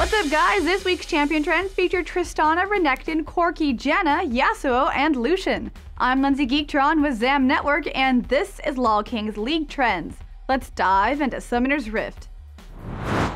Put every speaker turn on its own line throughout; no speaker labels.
What's up guys, this week's Champion Trends feature Tristana, Renekton, Corky, Janna, Yasuo, and Lucian. I'm Lindsay Geektron with Zam Network, and this is LolKing's League Trends. Let's dive into Summoner's Rift.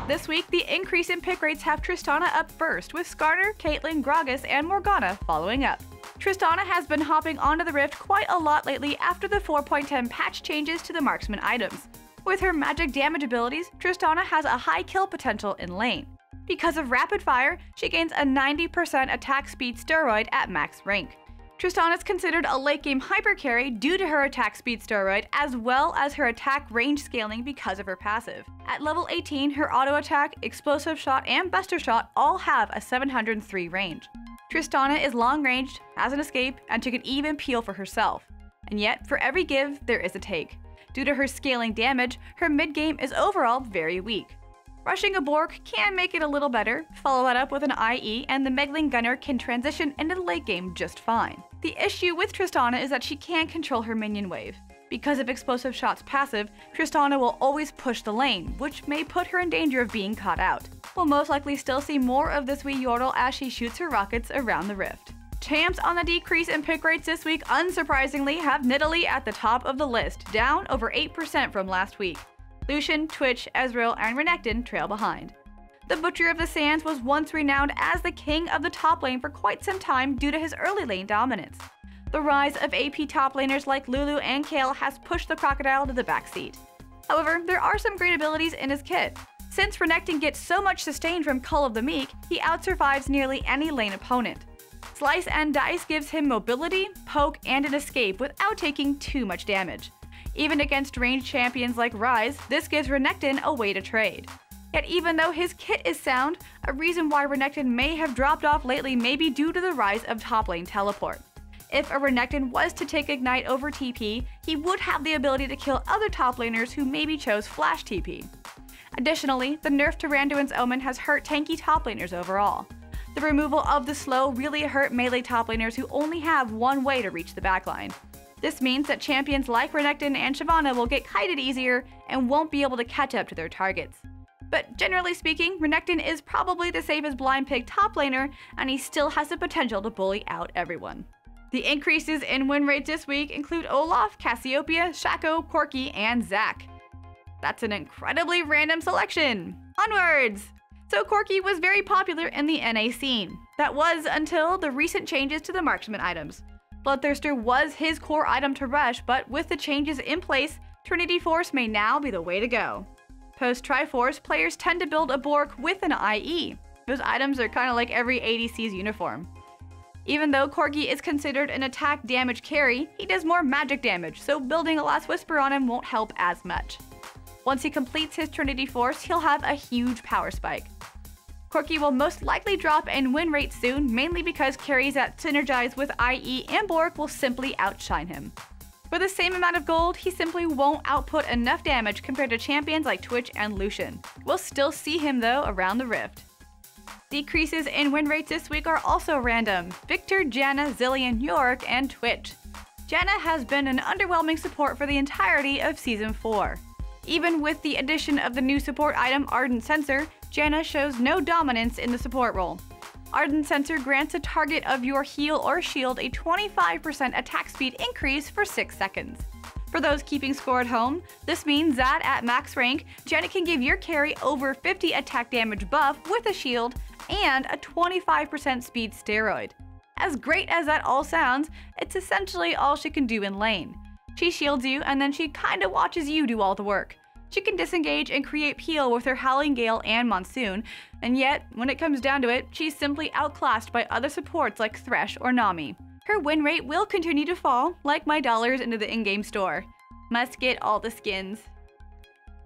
This week, the increase in pick rates have Tristana up first, with Skarner, Caitlyn, Gragas, and Morgana following up. Tristana has been hopping onto the Rift quite a lot lately after the 4.10 patch changes to the marksman items. With her magic damage abilities, Tristana has a high kill potential in lane. Because of rapid fire, she gains a 90% attack speed steroid at max rank. Tristana is considered a late game hyper carry due to her attack speed steroid as well as her attack range scaling because of her passive. At level 18, her auto attack, explosive shot, and buster shot all have a 703 range. Tristana is long ranged, has an escape, and she can even peel for herself. And yet, for every give, there is a take. Due to her scaling damage, her mid game is overall very weak. Rushing a Bork can make it a little better, follow that up with an IE, and the Meglin Gunner can transition into the late game just fine. The issue with Tristana is that she can't control her minion wave. Because of Explosive Shot's passive, Tristana will always push the lane, which may put her in danger of being caught out. We'll most likely still see more of this wee yordle as she shoots her rockets around the Rift. Champs on the decrease in pick rates this week unsurprisingly have Nidalee at the top of the list, down over 8% from last week. Lucian, Twitch, Ezreal, and Renekton trail behind. The Butcher of the Sands was once renowned as the king of the top lane for quite some time due to his early lane dominance. The rise of AP top laners like Lulu and Kayle has pushed the Crocodile to the backseat. However, there are some great abilities in his kit. Since Renekton gets so much sustain from Cull of the Meek, he outsurvives nearly any lane opponent. Slice and Dice gives him mobility, poke, and an escape without taking too much damage. Even against ranged champions like Ryze, this gives Renekton a way to trade. Yet even though his kit is sound, a reason why Renekton may have dropped off lately may be due to the rise of top lane teleport. If a Renekton was to take Ignite over TP, he would have the ability to kill other top laners who maybe chose Flash TP. Additionally, the nerf to Randuin's Omen has hurt tanky top laners overall. The removal of the slow really hurt melee top laners who only have one way to reach the backline. This means that champions like Renekton and Shyvana will get kited easier and won't be able to catch up to their targets. But generally speaking, Renekton is probably the safest blind pick top laner, and he still has the potential to bully out everyone. The increases in win rates this week include Olaf, Cassiopeia, Shaco, Corky, and Zac. That's an incredibly random selection! Onwards! So Corky was very popular in the NA scene. That was until the recent changes to the marksman items. Bloodthirster was his core item to rush, but with the changes in place, Trinity Force may now be the way to go. Post-Triforce, players tend to build a Bork with an IE. Those items are kinda like every ADC's uniform. Even though Corky is considered an attack damage carry, he does more magic damage, so building a Last Whisper on him won't help as much. Once he completes his Trinity Force, he'll have a huge power spike. Corky will most likely drop in win rate soon, mainly because carries that synergize with IE and Bork will simply outshine him. For the same amount of gold, he simply won't output enough damage compared to champions like Twitch and Lucian. We'll still see him though around the Rift. Decreases in win rates this week are also random. Victor, Janna, Zilean, Yorick, and Twitch. Janna has been an underwhelming support for the entirety of Season 4. Even with the addition of the new support item Ardent Sensor, Janna shows no dominance in the support role. Ardent Sensor grants a target of your heal or shield a 25% attack speed increase for 6 seconds. For those keeping score at home, this means that at max rank, Janna can give your carry over 50 attack damage buff with a shield and a 25% speed steroid. As great as that all sounds, it's essentially all she can do in lane. She shields you and then she kinda watches you do all the work. She can disengage and create peel with her Howling Gale and Monsoon, and yet, when it comes down to it, she's simply outclassed by other supports like Thresh or Nami. Her win rate will continue to fall, like my dollars into the in-game store. Must get all the skins.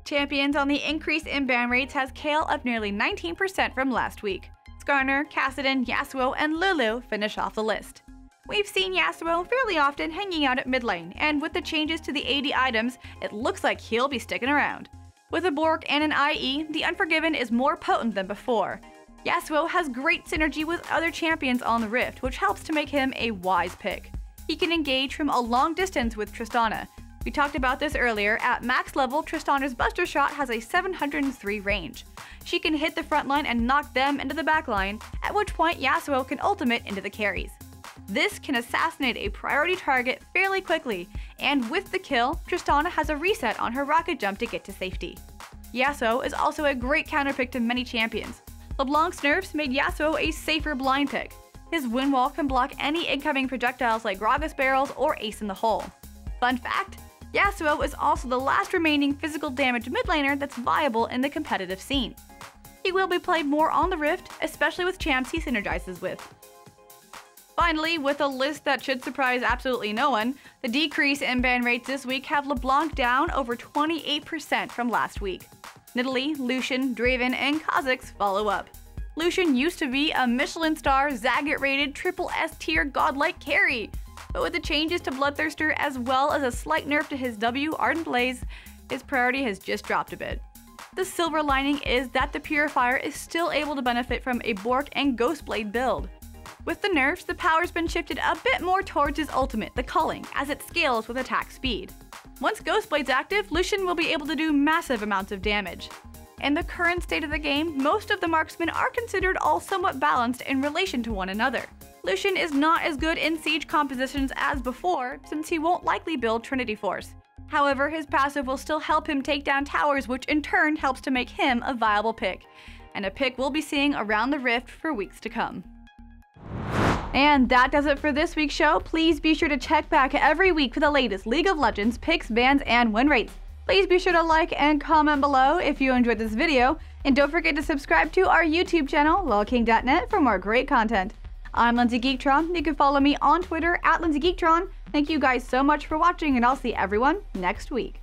Champions on the increase in ban rates has Kayle up nearly 19% from last week. Skarner, Kassadin, Yasuo, and Lulu finish off the list. We've seen Yasuo fairly often hanging out at mid lane, and with the changes to the AD items, it looks like he'll be sticking around. With a Bork and an IE, the Unforgiven is more potent than before. Yasuo has great synergy with other champions on the Rift, which helps to make him a wise pick. He can engage from a long distance with Tristana, We talked about this earlier. At max level, Tristana's Buster Shot has a 703 range. She can hit the front line and knock them into the back line, at which point Yasuo can ultimate into the carries. This can assassinate a priority target fairly quickly, and with the kill, Tristana has a reset on her rocket jump to get to safety. Yasuo is also a great counterpick to many champions. LeBlanc's nerfs made Yasuo a safer blind pick. His wind wall can block any incoming projectiles like Gragas barrels or Ace in the Hole. Fun fact, Yasuo is also the last remaining physical damage mid laner that's viable in the competitive scene. He will be played more on the Rift, especially with champs he synergizes with. Finally, with a list that should surprise absolutely no one, the decrease in ban rates this week have LeBlanc down over 28% from last week. Nidalee, Lucian, Draven, and Kha'Zix follow up. Lucian used to be a Michelin star, Zagat-rated, triple S tier godlike carry, but with the changes to Bloodthirster as well as a slight nerf to his W, Ardent Blaze, his priority has just dropped a bit. The silver lining is that the Purifier is still able to benefit from a Bork and Ghostblade build. With the nerfs, the power's been shifted a bit more towards his ultimate, the Culling, as it scales with attack speed. Once Ghostblade's active, Lucian will be able to do massive amounts of damage. In the current state of the game, most of the marksmen are considered all somewhat balanced in relation to one another. Lucian is not as good in siege compositions as before, since he won't likely build Trinity Force. However, his passive will still help him take down towers, which in turn helps to make him a viable pick, and a pick we'll be seeing around the Rift for weeks to come. And that does it for this week's show. Please be sure to check back every week for the latest League of Legends picks, bans, and win rates. Please be sure to like and comment below if you enjoyed this video, and don't forget to subscribe to our YouTube channel, LolKing.net, for more great content. I'm Lindsay Geektron. You can follow me on Twitter @LindsayGeektron. Thank you guys so much for watching, and I'll see everyone next week.